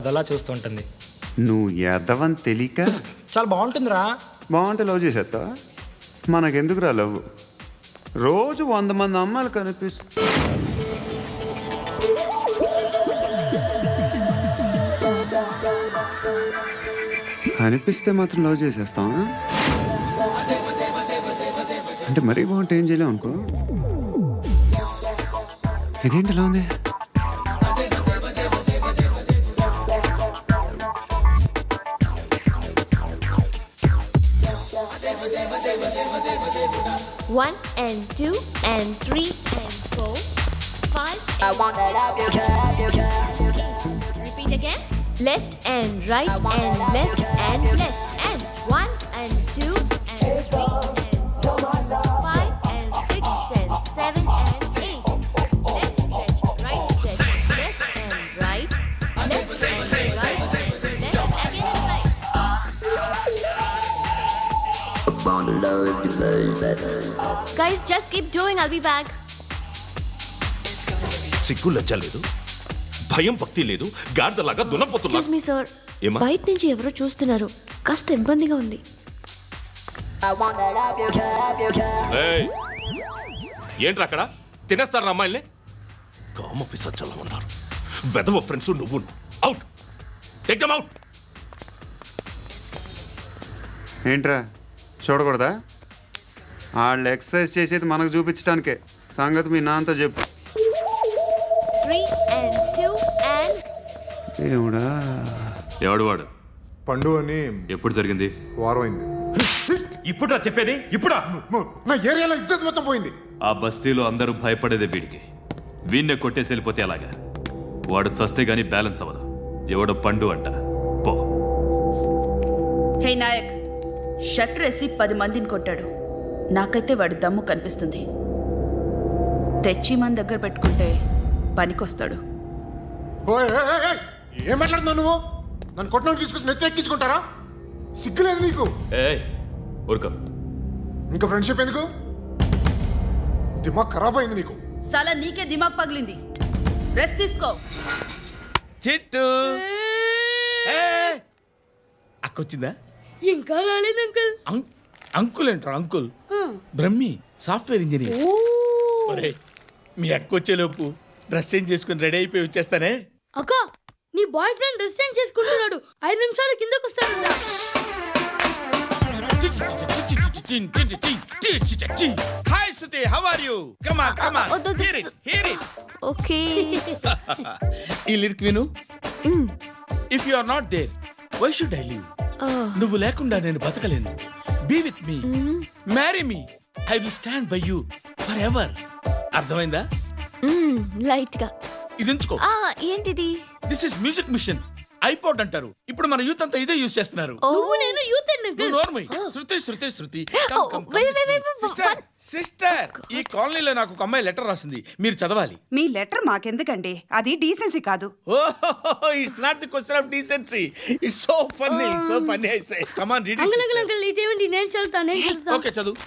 అదలా చూస్తూ ఉంటుంది. నువ్వు ఎదవని తెలియక చాలా బాగుంటుందిరా. బాగుంటే లవ్ చేసేస్తావా? మనకెందుకురా లవ్? రోజు 100 మంది అమ్మాయిలు కనిపిస్తే మాత్రం లవ్ చేసేస్తాం. అంటే మరీ బాగుంటే ఏం చేయలేం అనుకో. ఇదేంటి ఎలా ఉంది? One and two and three and four, five. I want that up your trap, your trap. Okay. Repeat again. Left and right and left and left and one and two and three and four, five and six and seven and eight. Left stretch, right stretch, left and right, left and right and left again and right. Guys, just keep doing. I'll be back. సిగ్గు లజ్జ లేదు, భయం భక్తి లేదు, గాడిదలాగా దున్నపోతున్నా. Excuse me, sir. ఏమ్మా? బయట నుంచి ఎవరో చూస్తున్నారు. కాస్త ఇబ్బందిగా ఉంది. I want that up your trap, your trap. ఏయ్, ఏంట్రా అక్కడ తినేస్తారా అమ్మాయిల్ని? కామ పిశాచాలా ఉన్నారు. వెదవ ఫ్రెండ్స్ నువ్వు. Out, take them out. ఏంట్రా చూడకూడదా? వాళ్ళు ఎక్సర్సైజ్ చేసేది మనకు చూపించడానికే. సంగతి మీ నాన్నతో చెప్పు. 3 and 2 and ఏమిడా? ఎవడు వాడు? పండు అని ఎప్పుడు జరిగింది? వారం అయింది. ఇప్పుడా చెప్పేది? ఇప్పుడా? నా ఏరియాలో ఇద్దరు మొత్తం పోయింది. ఆ బస్తీలో అందరూ భయపడేదే వీడికి. వీణ్ణే కొట్టేసి వెళ్ళిపోతే అలాగా? వాడు చస్తే గానీ బ్యాలెన్స్ అవ్వదు. ఎవడో పండు అంట. పో. హే నాయక్, షట్టర్ వేసి 10 మందిని కొట్టాడు. నాకైతే వాడి దమ్ము కనిపిస్తుంది. తెచ్చి మన దగ్గర పెట్టుకుంటే పనికొస్తాడు. ఓయ్, ఏయ్, ఏయ్, ఏయ్, ఏం మాట్లాడుతున్నావు నువ్వు? నన్ను కొట్టడానికి తీసుకొచ్చి నెత్తి ఎక్కించుకుంటారా? సిగ్గులేదు నీకు? ఏయ్ ఊరుకో. ఇంకా ఫ్రెండ్షిప్ ఎందుకు? దిమాగ్ ఖరాబ్ అయింది నీకు. సలా నీకే దిమాగ్ పగిలింది. రెస్ట్ తీసుకో. చిట్టు అక్కొచ్చిందా? ఇంకా రాలేదు అంకుల్. అంకుల్ ఏంట్రా అంకుల్? Brahmi software engineer. ఒరే, మీ అక్క వచ్చేలోపు డ్రెస్ చేంజ్ చేసుకుని రెడీ అయిపోయి వచ్చేస్తానే. అక్క, నీ బాయ్ ఫ్రెండ్ డ్రెస్ చేంజ్ చేసుకుంటున్నాడు. 5 నిమిషాలు కిందకు వస్తాడు. Hi Suthi, how are you? Come on come on, hear it hear it. okay. ఈ లిరిక్ విను. If you are not there, why should I live? నువ్వు లేకుండా నేను బతకలేను. Be with me, marry me, I will stand by you forever. అర్థమైందా? Light గా. ఇది ఉంచుకో. ఏంటిది? This is music machine. IPod అంటారు. ఇప్పుడు మన యూత్ అంతా ఇదే యూజ్ చేస్తున్నారు. నువ్వు నేను యూత్ అండ్ నువ్వు నోర్మై. శృతి శృతి శృతి. One. సిస్టర్, ఈ కాలనీలో నాకు ఒక అమ్మాయి లెటర్ రాసింది, మీరు చదవాలి. మీ లెటర్ మాకెందుకండి? అది డీసెన్సీ కాదు. Oh, it's not the question of decency. It's so funny, so funny. I say come on read uncle it. Uncle uncle ఇదేంటి? నేను చదువుతాను. ఓకే, చదువు.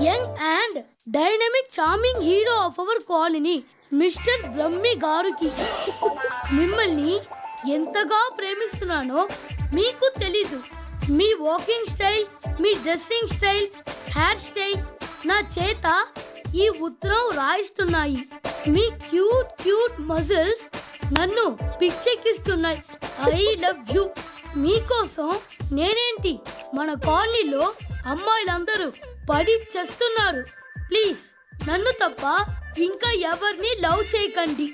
Young and dynamic charming hero of our colony mister Brahmi గారికి మిమ్మల్ని ఎంతగా ప్రేమిస్తున్నానో మీకు తెలీదు. మీ వాకింగ్ స్టైల్, మీ డ్రెస్సింగ్ స్టైల్, హెయిర్ స్టైల్ నా చేత ఈ ఉత్తరం రాయిస్తున్నాయి. మీ క్యూట్ క్యూట్ మజిల్స్ నన్ను పిచ్చెక్కిస్తున్నాయి. I love you. మీకోసం నేనేంటి, మన కాలనీలో అమ్మాయిలందరూ పడి చేస్తున్నారు. ప్లీజ్ నన్ను తప్ప ఇంకా ఎవరిని లవ్ చేయకండి.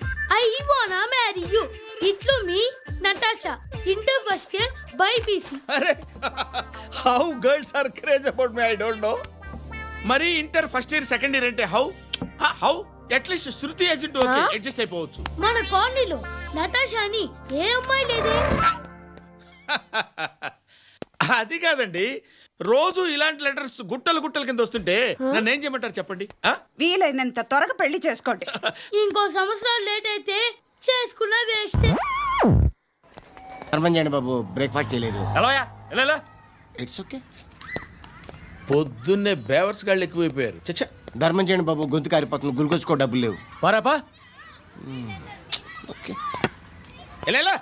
ఐ వానా మ్యారీ యూ. ఇట్లు మీ Natasha, inter first year BiPC. అరే, how girls are craze about me, I don't know. మరి inter first year second year అంటే how how at least Shruti agent okay, adjust అయిపోవచ్చు. మన కాలనీలో నటాషా అని ఏ అమ్మాయి లేదే. అది కాదండి, రోజు ఇలాంటి లెటర్స్ గుట్టలు గుట్టల కింద వస్తుంటే నన్ను ఏం చేయమంటారు చెప్పండి? వీలైనంత త్వరగా పెళ్లి చేసుకోండి. ఇంకో సంవత్సరాలు లేట్ అయితే చేసుకున్న వేస్ట్. ధర్మం చేయండి బాబు, బ్రేక్ఫాస్ట్ చేయలేదు. ఎలా ఇట్స్ ఓకే. పొద్దున్నే బేవర్స్ గాళ్ళు ఎక్కువైపోయారు. చచ్చా, ధర్మం చేయండి బాబు, గొంతు కారిపోతుంది, గురికొచ్చుకో డబ్బులు లేవు. పారాపా. ఓకే. ఎలా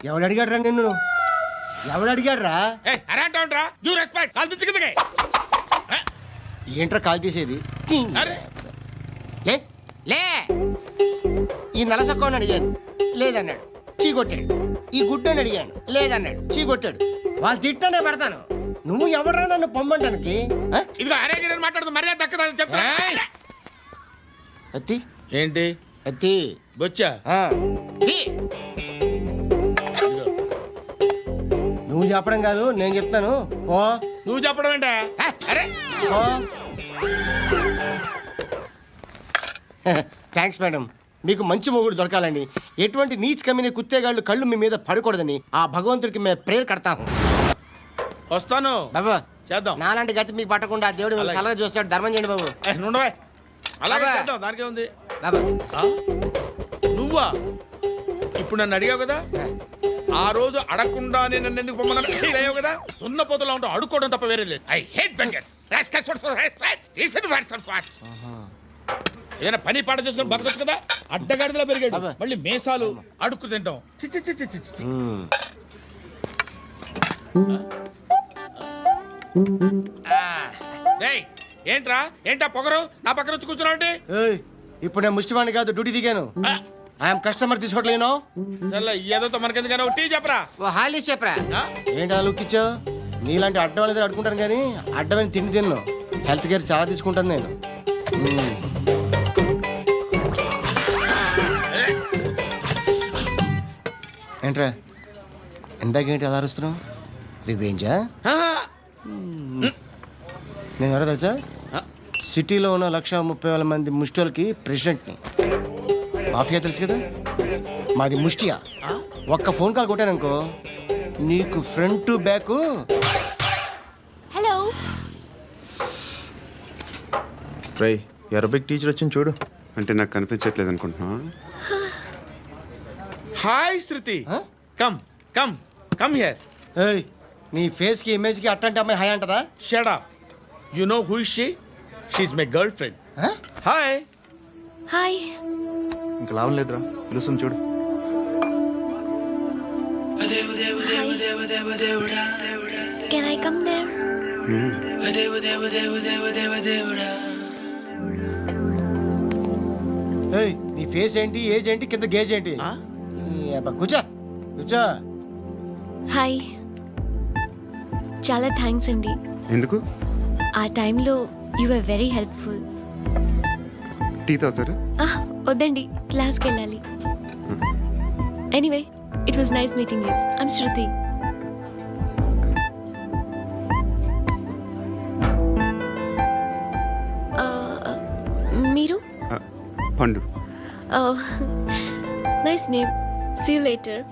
ఎవడు అడిగాడు రా నిన్ను? ఎవడు అడిగాడు రా? ఏ అరే అంటావుంట్రా యూ రెస్పెక్ట్ కాల్ తెచ్చి కిందకి ఏంట్రా కాల్ తీసేది? అరే లే లే. ఈ నలసక్కని అడిగాను, లేదన్నాడు, చీ కొట్టాడు. ఈ గుడ్డని అడిగాను, లేదన్నాడు, చీ కొట్టాడు. వాళ్ళు తిట్టానే పెడతాను. నువ్వు ఎవడరా నన్ను పొమ్మంటానికి? ఆ? ఇదిగో అరే గిరని మాట్లాడుతూ మర్యాద దక్కదని చెప్తా అత్తి ఏంటి అత్తి బొచ్చా ఆ. నువ్వు చెప్పడం కాదు, నేను చెప్తాను. పో నువ్వు చెప్పడం ఏంటా అరే పో. Thanks madam. మీకు మంచి మొగుడు దొరకాలని, ఎటువంటి నీచ్ కమ్మిన కుత్తేగాళ్ళు కళ్ళు మీ మీద పడకూడదని ఆ భగవంతుడికి మేము ప్రేయర్ కడతాము. వస్తాను బాబా చేద్దాం నాలాంటి గతి మీకు పట్టకుండా ఆ దేవుడు మిమ్మల్ని సలహా చూస్తాడు. ధర్మం చేయండి బాబు. నుండవే అలాగే అబ్బా. చేద్దాం దానికే ఉంది బాబా నువ్వా ఇప్పుడు నన్ను అడిగావు కదా ఆ రోజు అడగకుండానే నన్ను ఎందుకు పొమ్మన్నాను ఫీల్ అయ్యావు కదా సున్న పోతలో ఉంటావు అడుక్కోవడం తప్ప వేరే లేదు ఐ హేట్ బెంగర్స్ ఏదైనా పని పాట చేసుకుని బతకొచ్చు కదా అడ్డగాడిదలా పెరిగాడు అబ్బా. మళ్ళీ మేసాలు అడుక్కు తింటాం చి చి చి చి చి చి. మ్మ్. డేయ్, ఏంట్రా ఏంటా పొగరు నా పక్కన వచ్చి కూర్చున్నావు అంటే ఏయ్, ఇప్పుడు నేను ముష్టివాణి కాదు, డ్యూటీ దిగాను. ఐఎమ్ కస్టమర్ తీసుకోవట్లేను. చల్ల ఏదో మనకెందుకైనా టీ చెప్పరా ఓ హాలీ చెప్పరా. ఆ? ఏంటి అలా లుక్ ఇచ్చావు? నీలాంటి అడ్డ వాళ్ళ దగ్గర అడుకుంటాను కానీ అడ్డమైన తిండి తిన్ను. హెల్త్ కేర్ చాలా తీసుకుంటాను నేను. మ్మ్. ఏంట్రా ఇందాకేంటి అలా అరుస్తున్నావు? రివేంజా? ఆ, నేను ఎవరో తెలుసా? సిటీలో ఉన్న 130,000 మంది ముష్టిలకి ప్రెసిడెంట్ని. మాఫియా తెలుసు కదా, మాది ముష్టియా. ఒక్క ఫోన్ కాల్ కొట్టాననుకో నీకు ఫ్రంట్ టు బ్యాక్. హలో రై అరబిక్ టీచర్ వచ్చింది చూడు. అంటే నాకు కనిపించట్లేదు అనుకుంటున్నా. Hi Shruti come come come here ఏయ్, నీ ఫేస్కి ఇమేజ్కి అట్టంటే అమ్మాయి హాయ్ అంటదా? Shut up you know who is she she is my girlfriend hi hi ఇంకా లాభం లేదురా, పిలుస్తుంది చూడు. కెన్ ఐ కమ్ దేర్ ఏయ్, నీ ఫేస్ ఏంటి, ఏజ్ ఏంటి, కింద గేజ్ ఏంటి? ఈ అబ్బా, కూర్చో కూర్చో. హాయ్ చాలా థ్యాంక్స్ అండి. ఎందుకు? ఆ టైంలో you are very helpful. Tea తాగుతారా? వద్దండి, క్లాస్కి వెళ్ళాలి. Anyway it was nice meeting you. I'm Shruti. మీరు? Pandu. Nice name. See you later.